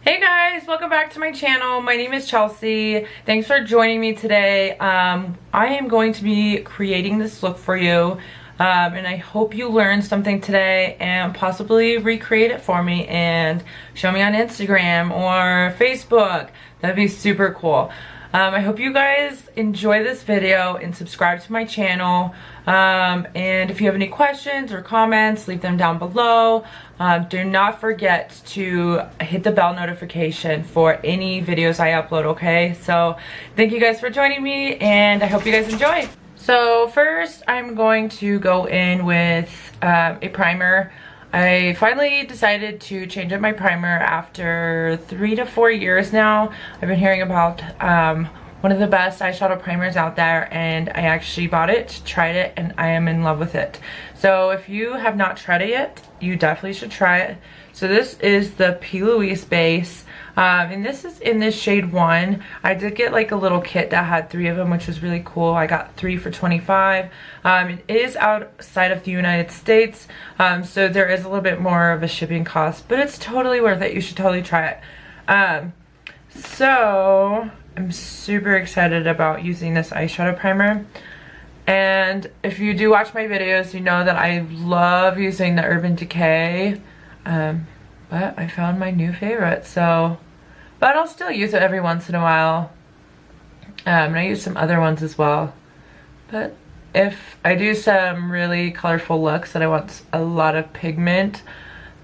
Hey guys, welcome back to my channel. My name is Chelsea. Thanks for joining me today. I am going to be creating this look for you, and I hope you learned something today and possibly recreate it for me and show me on Instagram or Facebook. That'd be super cool. I hope you guys enjoy this video and subscribe to my channel. And if you have any questions or comments, leave them down below. Do not forget to hit the bell notification for any videos I upload, okay? So thank you guys for joining me and I hope you guys enjoy. So first I'm going to go in with a primer. I finally decided to change up my primer after 3 to 4 years now. I've been hearing about one of the best eyeshadow primers out there, and I actually bought it, tried it, and I am in love with it. So if you have not tried it yet, you definitely should try it. So this is the P. Louise base. And this is in this shade 1. I did get like a little kit that had 3 of them, which was really cool. I got 3 for $25. It is outside of the United States, so there is a little bit more of a shipping cost, but it's totally worth it. You should totally try it. So I'm super excited about using this eyeshadow primer. And if you do watch my videos, you know that I love using the Urban Decay, but I found my new favorite, so but I'll still use it every once in a while. And I use some other ones as well. But if I do some really colorful looks that I want a lot of pigment,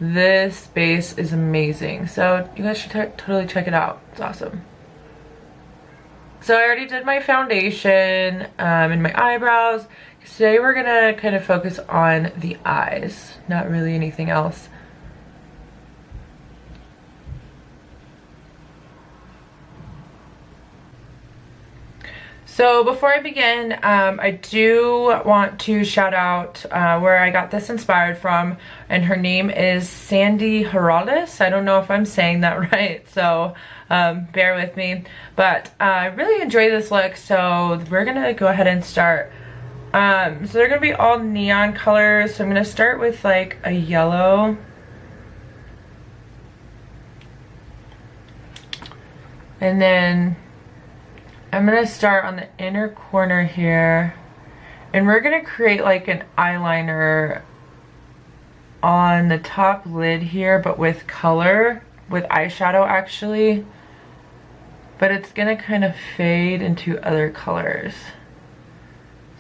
this base is amazing. So you guys should totally check it out. It's awesome. So I already did my foundation and my eyebrows. Today we're gonna kind of focus on the eyes, not really anything else. So before I begin, I do want to shout out where I got this inspired from, and her name is Sandy Heraldis. I don't know if I'm saying that right, so bear with me. But I really enjoy this look, so we're gonna go ahead and start. So they're gonna be all neon colors, so I'm gonna start with like a yellow. And then I'm gonna start on the inner corner here, and we're gonna create like an eyeliner on the top lid here, but with color, with eyeshadow actually, but it's gonna kind of fade into other colors.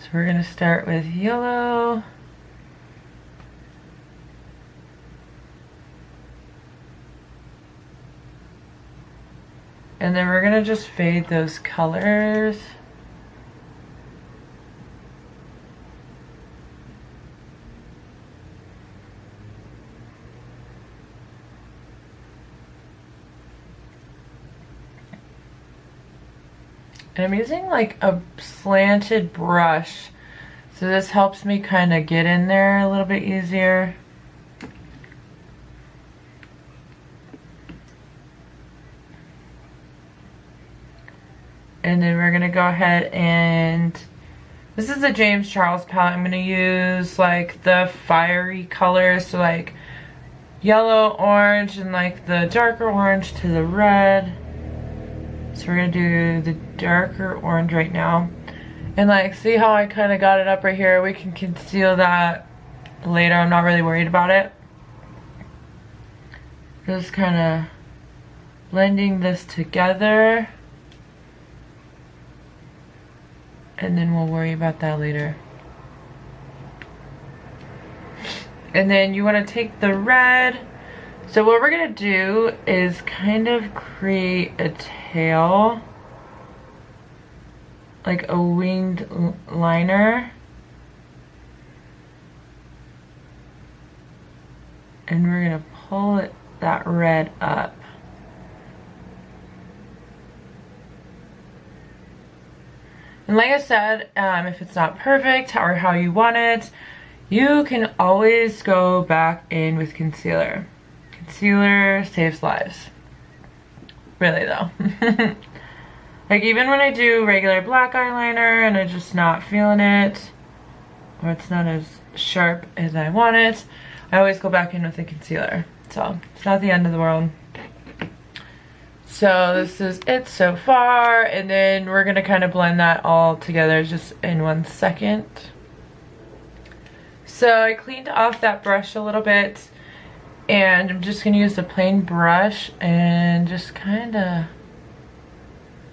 So we're gonna start with yellow. And then we're gonna just fade those colors. And I'm using like a slanted brush, so this helps me kind of get in there a little bit easier. And then we're gonna go ahead and, this is the James Charles palette. I'm gonna use like the fiery colors, so like yellow, orange, and like the darker orange to the red. So we're gonna do the darker orange right now. And like, see how I kind of got it up right here? We can conceal that later. I'm not really worried about it. Just kind of blending this together. And then we'll worry about that later. And then you want to take the red. So what we're going to do is kind of create a tail, like a winged liner. And we're going to pull that red up. And like I said, if it's not perfect or how you want it, you can always go back in with concealer. Concealer saves lives. Really though. Like even when I do regular black eyeliner and I'm just not feeling it, or it's not as sharp as I want it, I always go back in with the concealer. So it's not the end of the world. So this is it so far, and then we're gonna kind of blend that all together just in 1 second. So I cleaned off that brush a little bit, and I'm just gonna use the plain brush and just kind of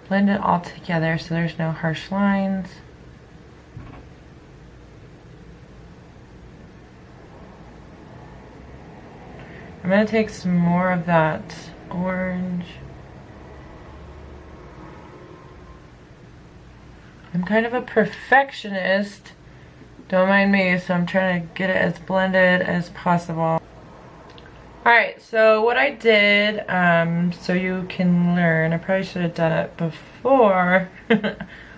blend it all together so there's no harsh lines. I'm gonna take some more of that orange. I'm kind of a perfectionist, don't mind me, so I'm trying to get it as blended as possible. Alright, so what I did, so you can learn, I probably should have done it before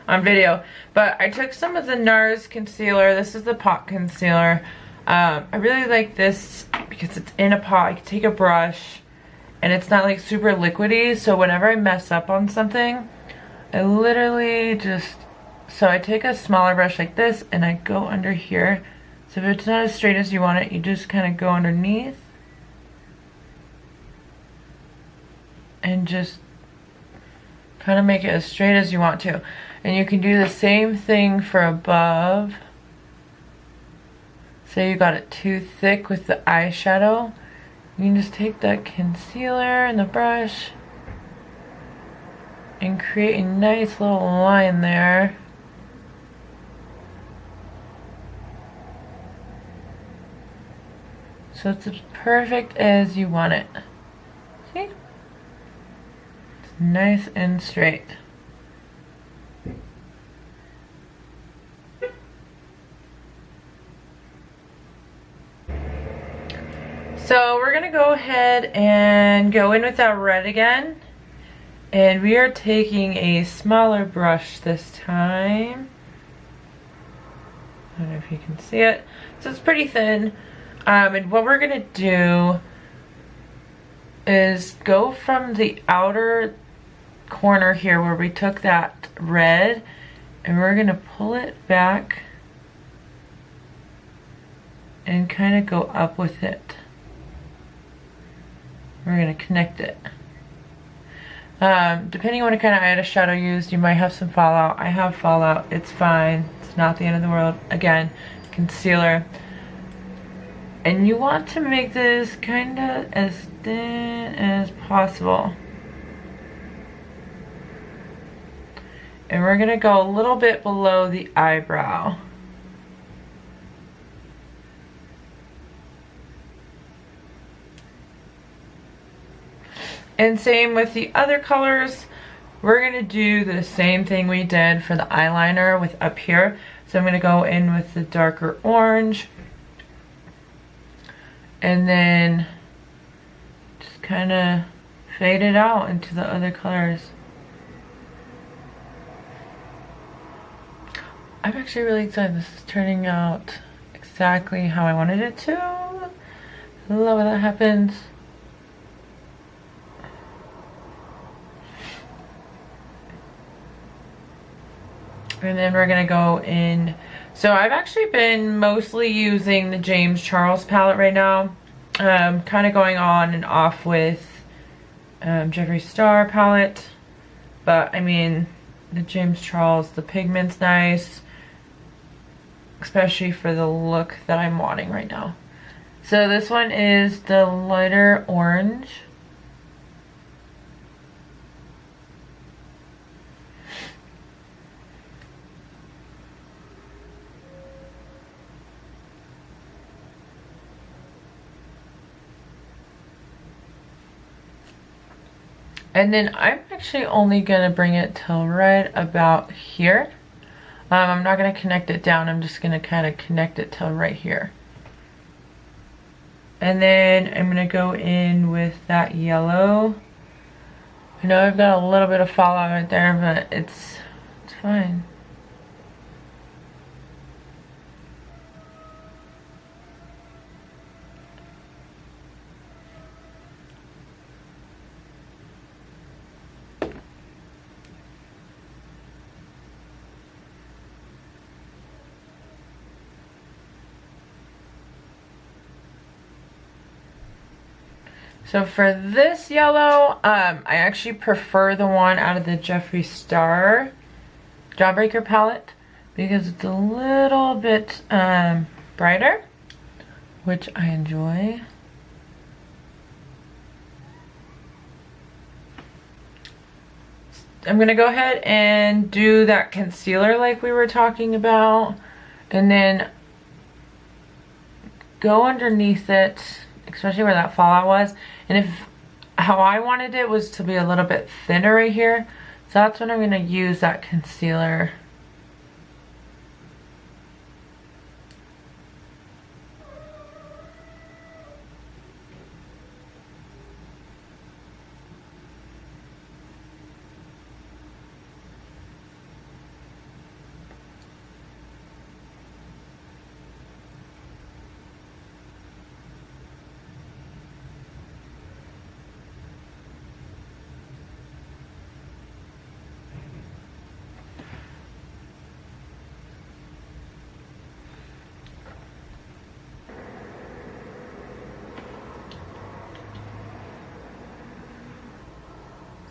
on video, but I took some of the NARS concealer. This is the pot concealer. I really like this because it's in a pot. I can take a brush and it's not like super liquidy, so whenever I mess up on something, I literally just, so I take a smaller brush like this and I go under here. So if it's not as straight as you want it, you just kind of go underneath and just kind of make it as straight as you want to. And you can do the same thing for above. Say you got it too thick with the eyeshadow, you can just take that concealer and the brush and create a nice little line there. So it's as perfect as you want it. See? It's nice and straight. So we're gonna go ahead and go in with that red again. And we are taking a smaller brush this time. I don't know if you can see it. So it's pretty thin. And what we're gonna do is go from the outer corner here where we took that red, and we're gonna pull it back and kind of go up with it. We're gonna connect it. Depending on what kind of eyeshadow you used, you might have some fallout. I have fallout, it's fine. It's not the end of the world. Again, concealer. And you want to make this kind of as thin as possible. And we're gonna go a little bit below the eyebrow. And same with the other colors. We're gonna do the same thing we did for the eyeliner with up here. So I'm gonna go in with the darker orange. And then just kind of fade it out into the other colors. I'm actually really excited. This is turning out exactly how I wanted it to. I love when that happens. And then we're gonna go in. So I've actually been mostly using the James Charles palette right now. Kind of going on and off with Jeffree Star palette. But I mean, the James Charles, the pigment's nice. Especially for the look that I'm wanting right now. So this one is the lighter orange. And then I'm actually only gonna bring it till right about here. I'm not gonna connect it down, I'm just gonna kind of connect it till right here. And then I'm gonna go in with that yellow. I know I've got a little bit of fallout right there, but it's fine. So for this yellow, I actually prefer the one out of the Jeffree Star Jawbreaker palette because it's a little bit brighter, which I enjoy. I'm gonna go ahead and do that concealer like we were talking about, and then go underneath it, especially where that fallout was. And if how I wanted it was to be a little bit thinner right here, so that's when I'm gonna use that concealer.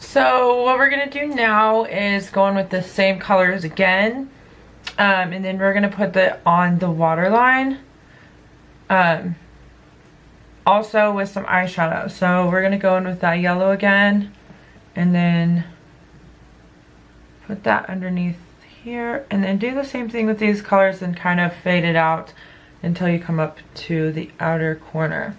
So what we're gonna do now is go in with the same colors again, and then we're gonna put that on the waterline, also with some eyeshadow. So we're gonna go in with that yellow again, and then put that underneath here, and then do the same thing with these colors and kind of fade it out until you come up to the outer corner.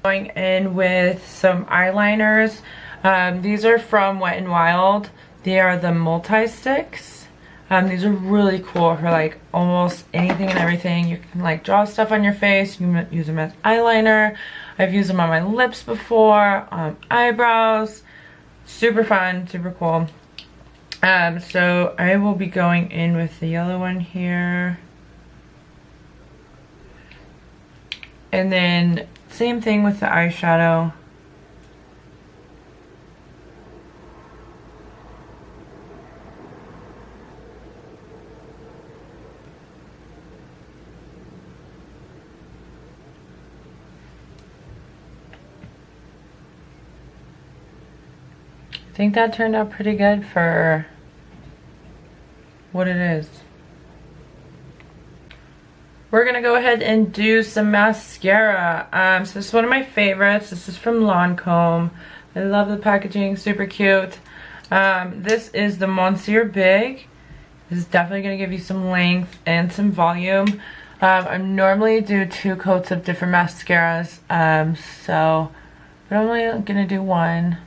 Going in with some eyeliners. These are from Wet n Wild. They are the multi-sticks. These are really cool for like almost anything and everything. You can like draw stuff on your face. You can use them as eyeliner. I've used them on my lips before, eyebrows. Super fun, super cool. So I will be going in with the yellow one here. And then same thing with the eyeshadow. I think that turned out pretty good for what it is. We're gonna go ahead and do some mascara. So this is one of my favorites. This is from Lancome. I love the packaging, super cute. This is the Monsieur Big. This is definitely gonna give you some length and some volume. I normally do 2 coats of different mascaras, so I'm only gonna do one.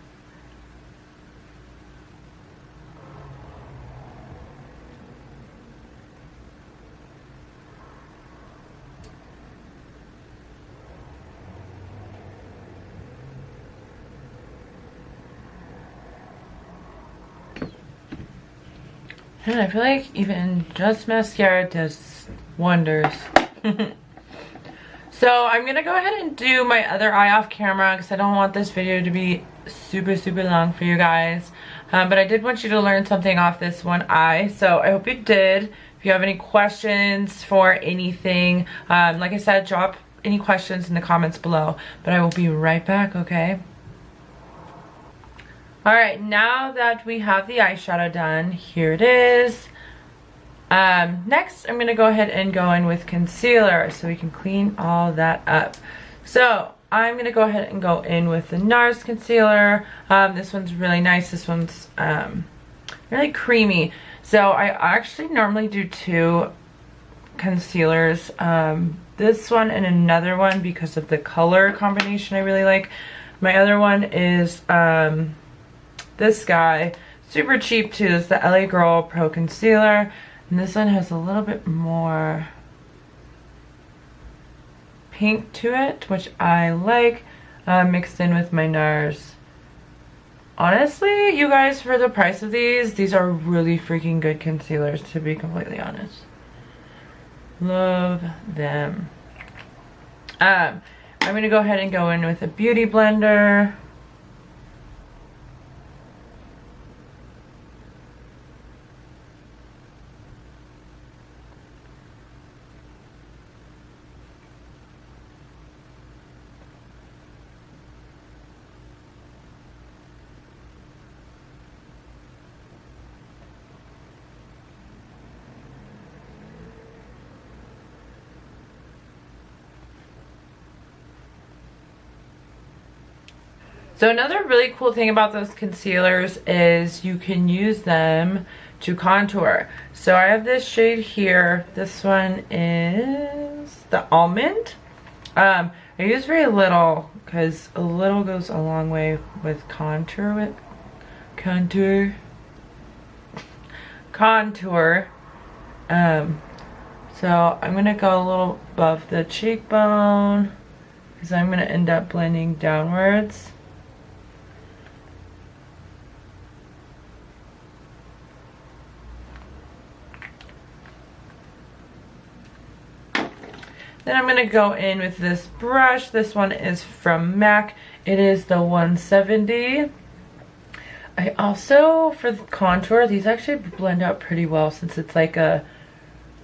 And I feel like even just mascara does wonders. So I'm gonna go ahead and do my other eye off camera because I don't want this video to be super long for you guys. But I did want you to learn something off this one eye, so I hope you did. If you have any questions for anything, like I said, drop any questions in the comments below. But I will be right back, okay? Alright, now that we have the eyeshadow done, here it is. Next, I'm going to go ahead and go in with concealer so we can clean all that up. So, I'm going to go ahead and go in with the NARS concealer. This one's really nice. This one's really creamy. So, I actually normally do 2 concealers. This one and another one because of the color combination I really like. My other one is this guy, super cheap too. It's the LA Girl Pro Concealer, and this one has a little bit more pink to it, which I like. mixed in with my NARS. Honestly, you guys, for the price of these are really freaking good concealers, to be completely honest. Love them. I'm gonna go ahead and go in with a beauty blender. So another really cool thing about those concealers is you can use them to contour. So I have this shade here. This one is the Almond. I use very little because a little goes a long way with contour. So I'm gonna go a little above the cheekbone because I'm gonna end up blending downwards. Then I'm going to go in with this brush. This one is from MAC. It is the 170. I also, for the contour, these actually blend out pretty well since it's like a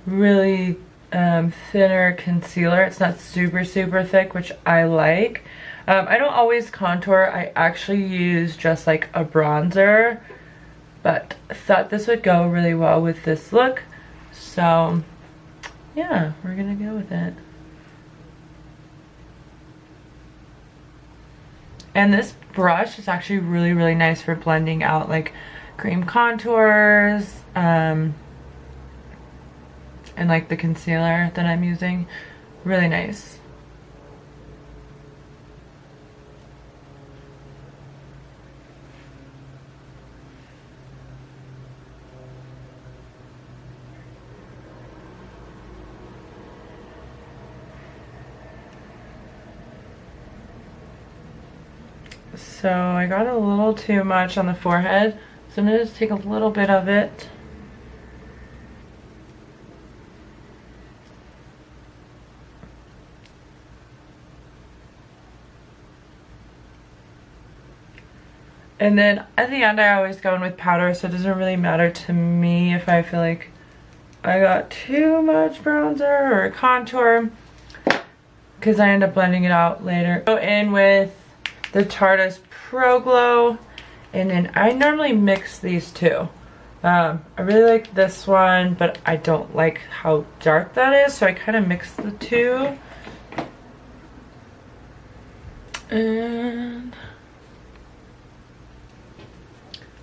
really thinner concealer. It's not super thick, which I like. I don't always contour. I actually use just like a bronzer, but thought this would go really well with this look. So yeah, we're gonna go with it. And this brush is actually really nice for blending out like cream contours and like the concealer that I'm using. Really nice. So I got a little too much on the forehead, so I'm going to just take a little bit of it. And then at the end I always go in with powder, so it doesn't really matter to me if I feel like I got too much bronzer or contour, because I end up blending it out later. Go in with the Tarte Pro Glow, and then I normally mix these two. I really like this one, but I don't like how dark that is, so I kind of mix the two. And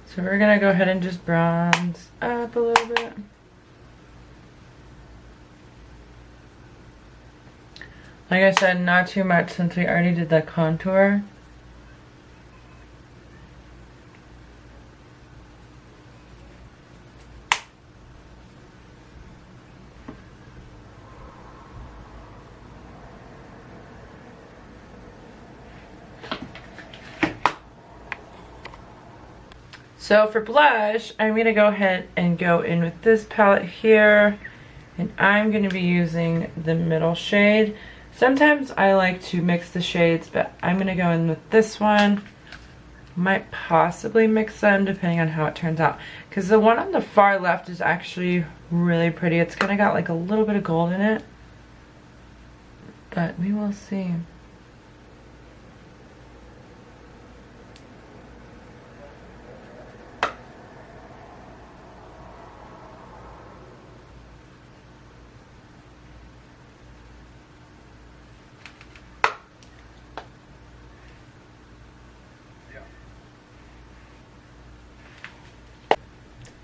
so we're gonna go ahead and just bronze up a little bit. Like I said, not too much since we already did the contour. So for blush, I'm going to go ahead and go in with this palette here, and I'm going to be using the middle shade. Sometimes I like to mix the shades, but I'm going to go in with this one. Might possibly mix them depending on how it turns out, because the one on the far left is actually really pretty. It's kind of got like a little bit of gold in it, but we will see.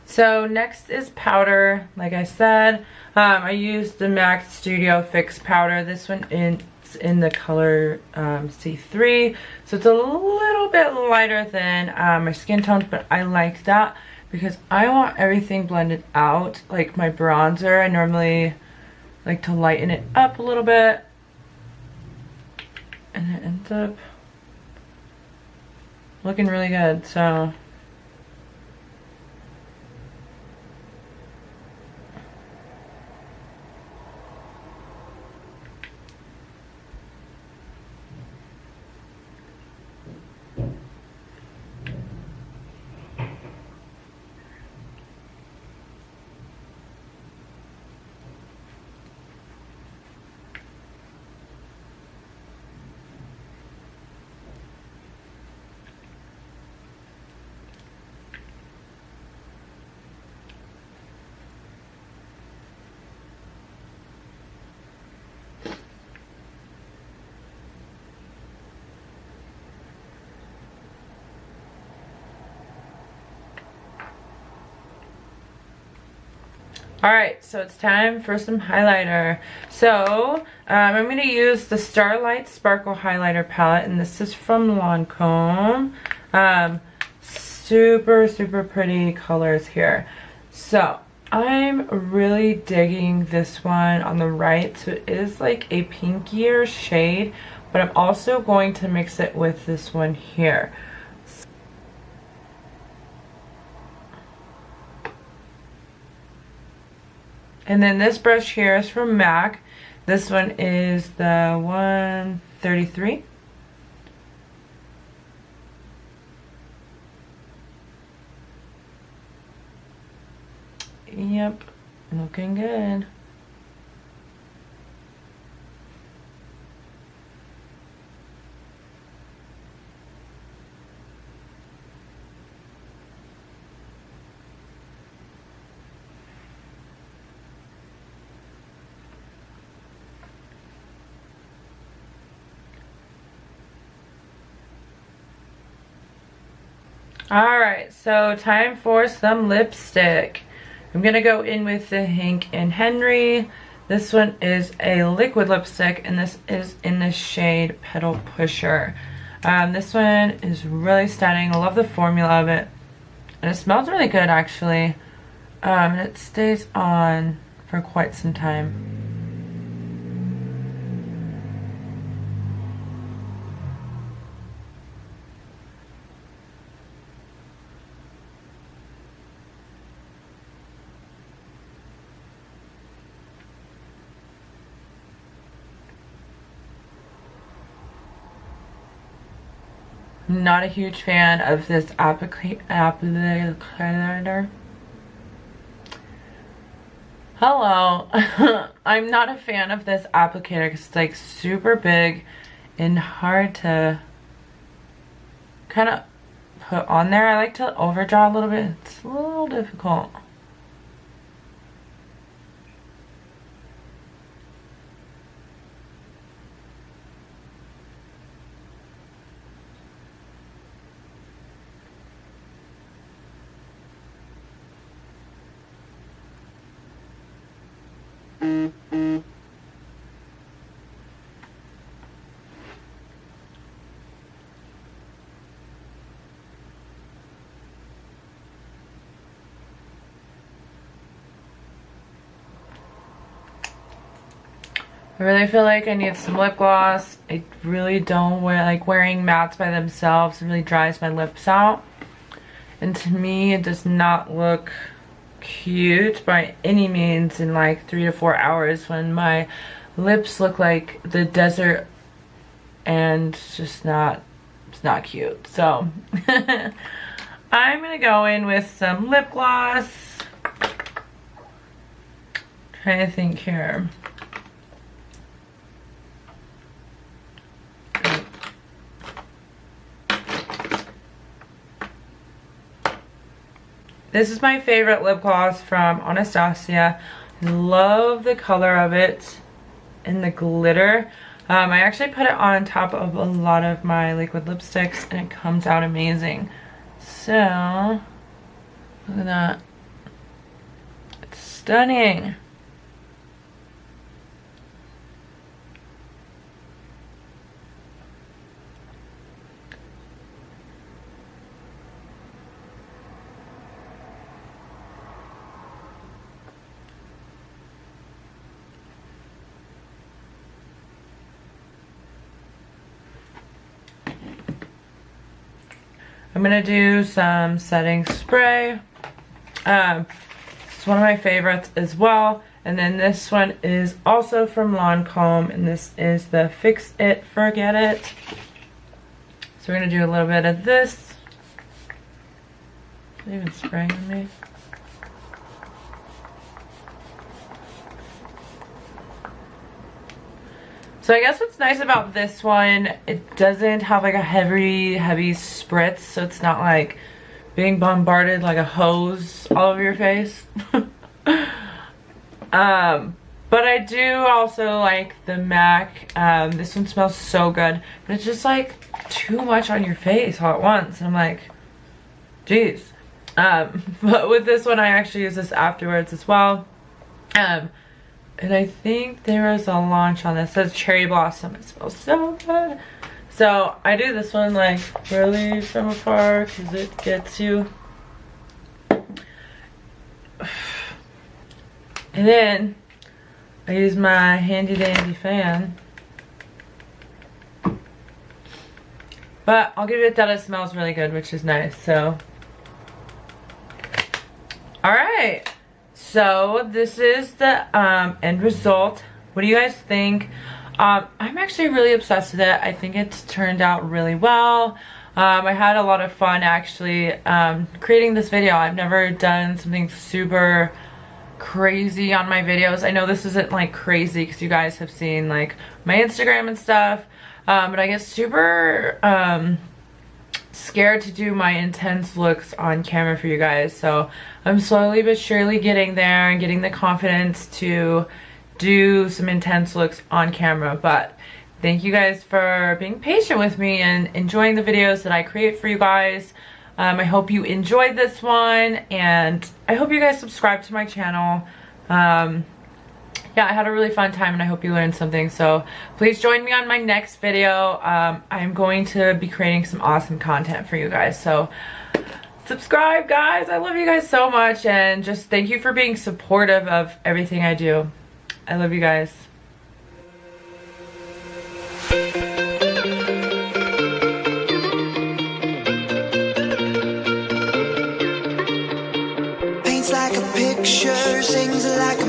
So next is powder. Like I said, I used the MAC Studio Fix powder. This one is in the color C3, so it's a little bit lighter than my skin tone, but I like that because I want everything blended out. Like my bronzer, I normally like to lighten it up a little bit, and it ends up looking really good. So alright, so it's time for some highlighter. So, I'm going to use the Starlight Sparkle Highlighter Palette, and this is from Lancome. Super, super pretty colors here. So, I'm really digging this one on the right. So, it is like a pinkier shade, but I'm also going to mix it with this one here. And then this brush here is from MAC. This one is the 133. Yep, looking good. Alright, so time for some lipstick. I'm going to go in with the Hank and Henry. This one is a liquid lipstick, and this is in the shade Petal Pusher. This one is really stunning. I love the formula of it. And it smells really good, actually. And it stays on for quite some time. Not a huge fan of this applicator. Hello. I'm not a fan of this applicator because it's like super big and hard to kind of put on there. I like to overdraw a little bit. It's a little difficult. I really feel like I need some lip gloss. I really don't like wearing mattes by themselves. It really dries my lips out. And to me, it does not look cute by any means in like 3 to 4 hours when my lips look like the desert, and it's just not, it's not cute. So I'm gonna go in with some lip gloss. Trying to think here. This is my favorite lip gloss from Anastasia. I love the color of it and the glitter. I actually put it on top of a lot of my liquid lipsticks and it comes out amazing. So, look at that. It's stunning. I'm gonna do some setting spray. It's one of my favorites as well. And then this one is also from Lancome, and this is the Fix It Forget It. So we're gonna do a little bit of this. Is it even spraying on me? So I guess what's nice about this one, it doesn't have like a heavy spritz, so it's not like being bombarded like a hose all over your face. But I do also like the MAC. This one smells so good, but it's just like too much on your face all at once. And I'm like, geez. But with this one, I actually use this afterwards as well. And I think there is a launch on this. It says Cherry Blossom. It smells so good. So I do this one like really from afar because it gets you. And then I use my handy dandy fan. But I'll give it that it smells really good, which is nice. So alright. So this is the end result. What do you guys think? I'm actually really obsessed with it. I think it's turned out really well. I had a lot of fun actually creating this video. I've never done something super crazy on my videos. I know this isn't like crazy because you guys have seen like my Instagram and stuff, but I get super scared to do my intense looks on camera for you guys. So I'm slowly but surely getting there and getting the confidence to do some intense looks on camera. But thank you guys for being patient with me and enjoying the videos that I create for you guys. I hope you enjoyed this one, and I hope you guys subscribe to my channel. Yeah, I had a really fun time, and I hope you learned something. So please join me on my next video. I'm going to be creating some awesome content for you guys. So subscribe, guys. I love you guys so much, and just thank you for being supportive of everything I do. I love you guys. Like a picture, sings like